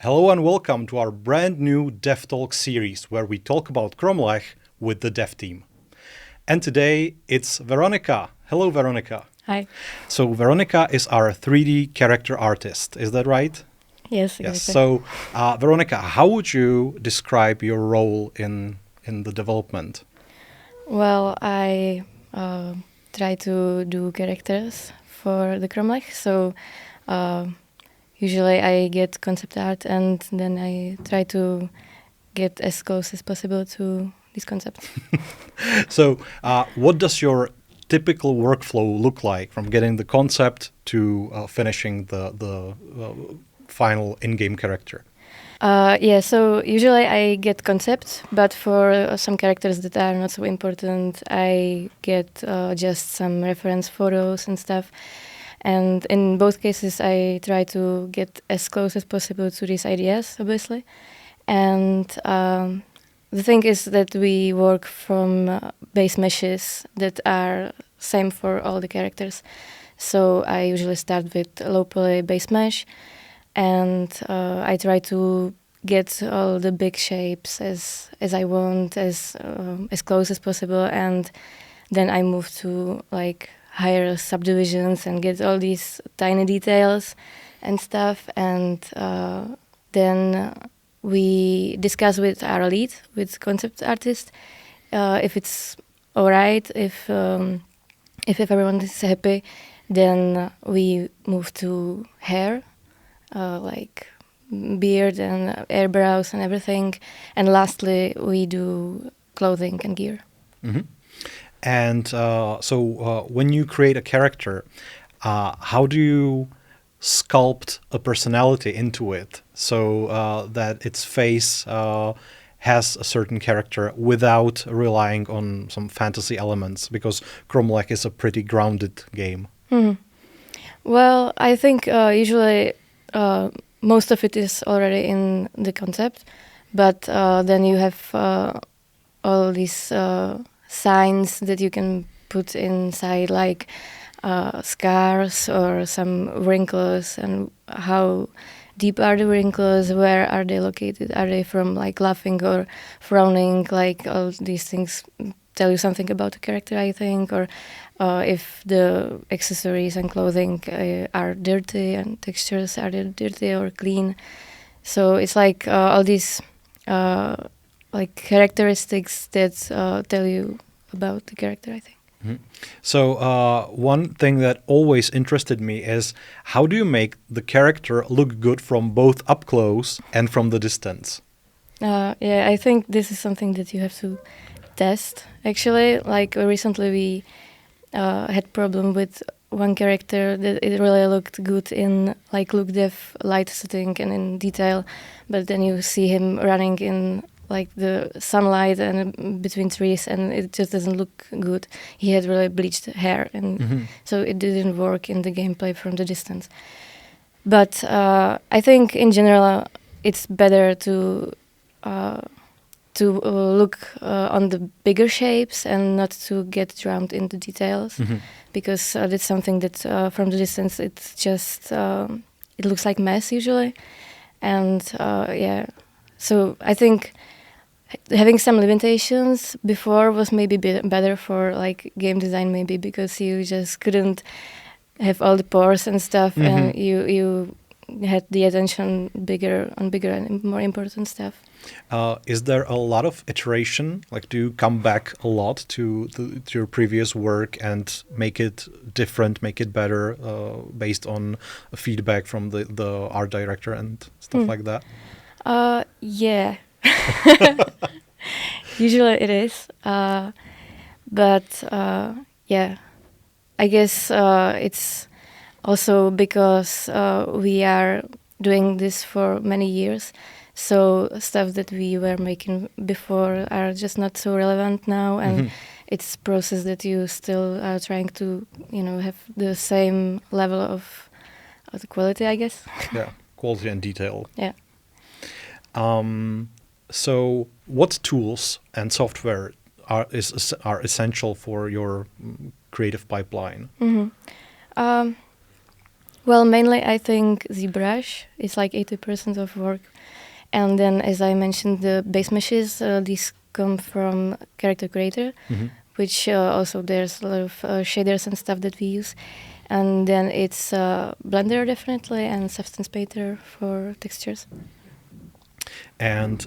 Hello and welcome to our brand new Dev Talk series where we talk about Kromlech with the dev team. And today it's Veronika. Hello, Veronika. Hi. So Veronika is our 3D character artist. Is that right? Yes, Yes. exactly. So Veronika, how would you describe your role in the development? Well, I try to do characters for the Kromlech, so uh, usually I get concept art and then I try to get as close as possible to this concept. So what does your typical workflow look like from getting the concept to finishing the final in-game character? So usually I get concepts, but for some characters that are not so important, I get just some reference photos and stuff. And in both cases, I try to get as close as possible to these ideas, obviously. And the thing is that we work from base meshes that are same for all the characters. So I usually start with a low poly base mesh, and I try to get all the big shapes as I want, as close as possible, and then I move to like higher subdivisions and get all these tiny details and stuff, and then we discuss with our lead, with concept artist, if it's all right, if everyone is happy, then we move to hair, like beard and eyebrows and everything, and lastly we do clothing and gear. Mm-hmm. And so when you create a character, how do you sculpt a personality into it so that its face has a certain character without relying on some fantasy elements? Because Kromlech is a pretty grounded game. Mm-hmm. Well, I think usually most of it is already in the concept, but then you have all these signs that you can put inside, like scars or some wrinkles, and how deep are the wrinkles, where are they located, are they from like laughing or frowning, like all these things tell you something about the character, I think, or if the accessories and clothing are dirty and textures are they dirty or clean. So it's like all these like characteristics that tell you about the character, I think. Mm-hmm. So one thing that always interested me is how do you make the character look good from both up close and from the distance? Yeah, I think this is something that you have to test. Actually, like recently we had problem with one character that it really looked good in like look dev light setting and in detail, but then you see him running in like the sunlight and between trees, and it just doesn't look good. He had really bleached hair, and so it didn't work in the gameplay from the distance. But I think in general it's better to look on the bigger shapes and not to get drowned in the details, because that's something that from the distance it's just it looks like mess usually, and yeah. So I think having some limitations before was maybe better for like game design, maybe because you just couldn't have all the pores and stuff, and you had the attention bigger and more important stuff. Is there a lot of iteration? Like, do you come back a lot to your previous work and make it different, make it better, based on feedback from the art director and stuff like that? Yeah. Usually it is. But yeah, I guess it's also because we are doing this for many years. So stuff that we were making before are just not so relevant now, and it's process that you still are trying to, have the same level of the quality, I guess. Yeah, quality and detail. Yeah. So what tools and software are essential for your creative pipeline? Well, mainly I think ZBrush is like 80% of work. And then, as I mentioned, the base meshes, these come from Character Creator, which also there's a lot of shaders and stuff that we use. And then it's Blender definitely and Substance Painter for textures. And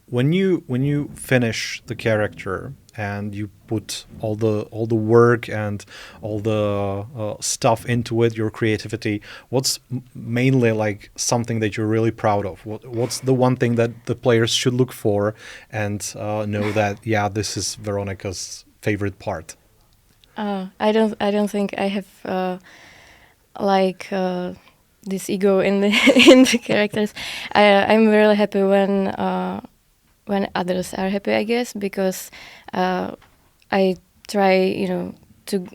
when you finish the character and you put all the work and all the stuff into it, your creativity, what's mainly like something that you're really proud of? What's the one thing that the players should look for and know that, yeah, this is Veronika's favorite part? I don't think I have like this ego in the in the characters. I'm really happy when others are happy, I guess, because I try, to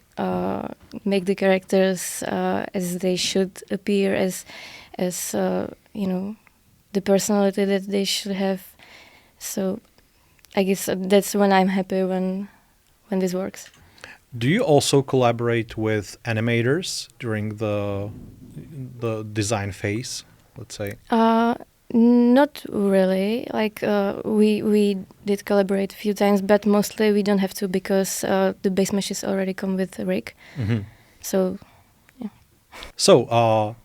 make the characters as they should appear, as the personality that they should have. So I guess that's when I'm happy when this works. Do you also collaborate with animators during the design phase, let's say? Not really. Like we did collaborate a few times, but mostly we don't have to because the base meshes already come with a rig. So yeah. So,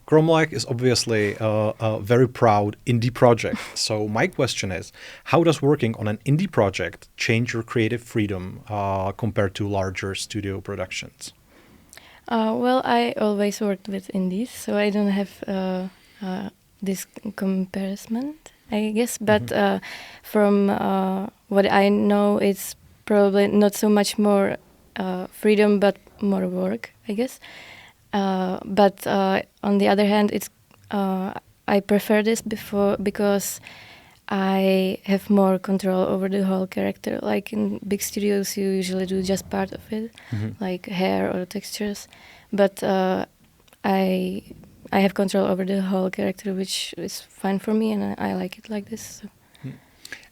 Kromlech is obviously a very proud indie project. So, my question is, how does working on an indie project change your creative freedom compared to larger studio productions? Well, I always worked with indies, so I don't have this comparison, I guess. But from what I know, it's probably not so much more freedom, but more work, I guess. But on the other hand, it's I prefer this because I have more control over the whole character. Like in big studios, you usually do just part of it, like hair or textures. But I have control over the whole character, which is fine for me, and I like it like this. So.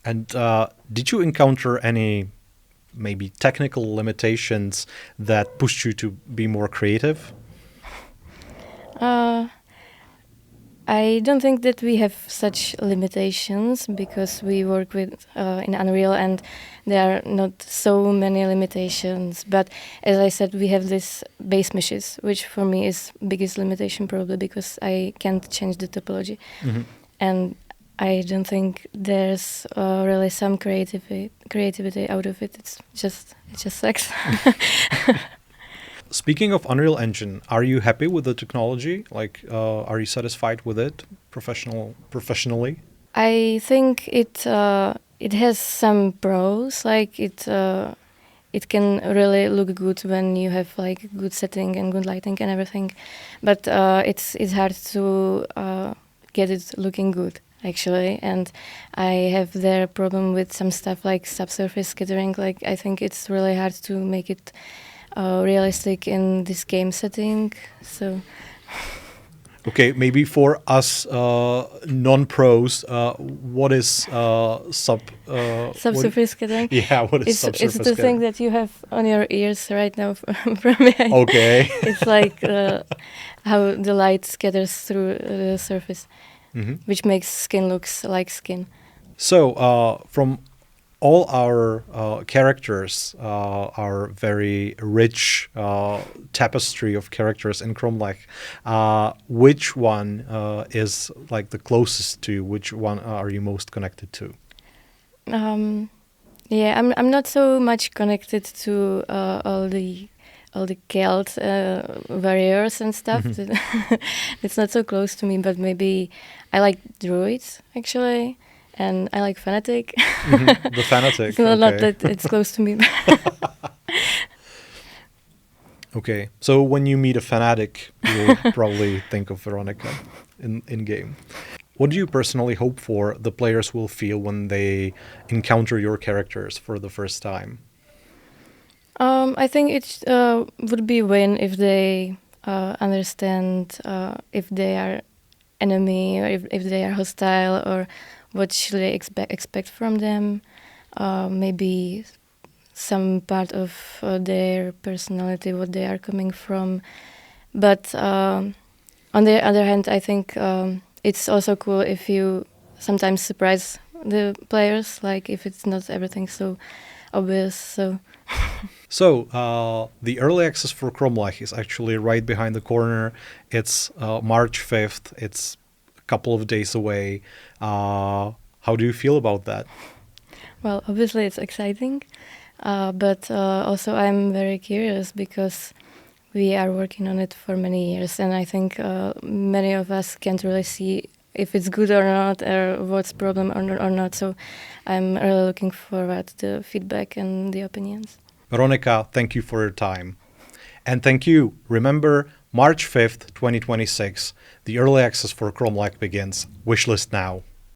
And did you encounter any maybe technical limitations that pushed you to be more creative? I don't think that we have such limitations because we work with in Unreal and there are not so many limitations. But as I said, we have this base meshes, which for me is biggest limitation probably because I can't change the topology. And I don't think there's really some creativity out of it. It just sucks. Speaking of Unreal Engine, are you happy with the technology? Like, are you satisfied with it professionally? I think it has some pros. Like it can really look good when you have like good setting and good lighting and everything, but it's hard to get it looking good actually. And I have their problem with some stuff like subsurface scattering. Like I think it's really hard to make it realistic in this game setting. So. Okay, maybe for us non-pros, what is subsurface scattering? Yeah, what is subsurface It's the scattering? thing that you have on your ears right now from behind. Okay. It's like how the light scatters through the surface, which makes skin looks like skin. So from all our characters are very rich tapestry of characters in Kromlech. Which one is like the closest to you? Which one are you most connected to? Yeah, I'm not so much connected to all the Celt warriors and stuff. It's not so close to me, but maybe I like druids actually. And I like Fanatic. The Fanatic. It's not that it's close to me. Okay, so when you meet a Fanatic, you'll probably think of Veronika in game. What do you personally hope for the players will feel when they encounter your characters for the first time? I think it would be win if they understand if they are enemy or if they are hostile or what should they expect from them. Maybe some part of their personality, what they are coming from. But On the other hand, I think it's also cool if you sometimes surprise the players, like if it's not everything so obvious. So the early access for Kromlech is actually right behind the corner. It's March 5th. It's a couple of days away. How do you feel about that? Well, obviously it's exciting, but also I'm very curious because we are working on it for many years, and I think many of us can't really see if it's good or not, or what's problem or not. So I'm really looking forward to the feedback and the opinions. Veronika, thank you for your time. And thank you. Remember, March 5th, 2026, the early access for Kromlech begins. Wishlist now.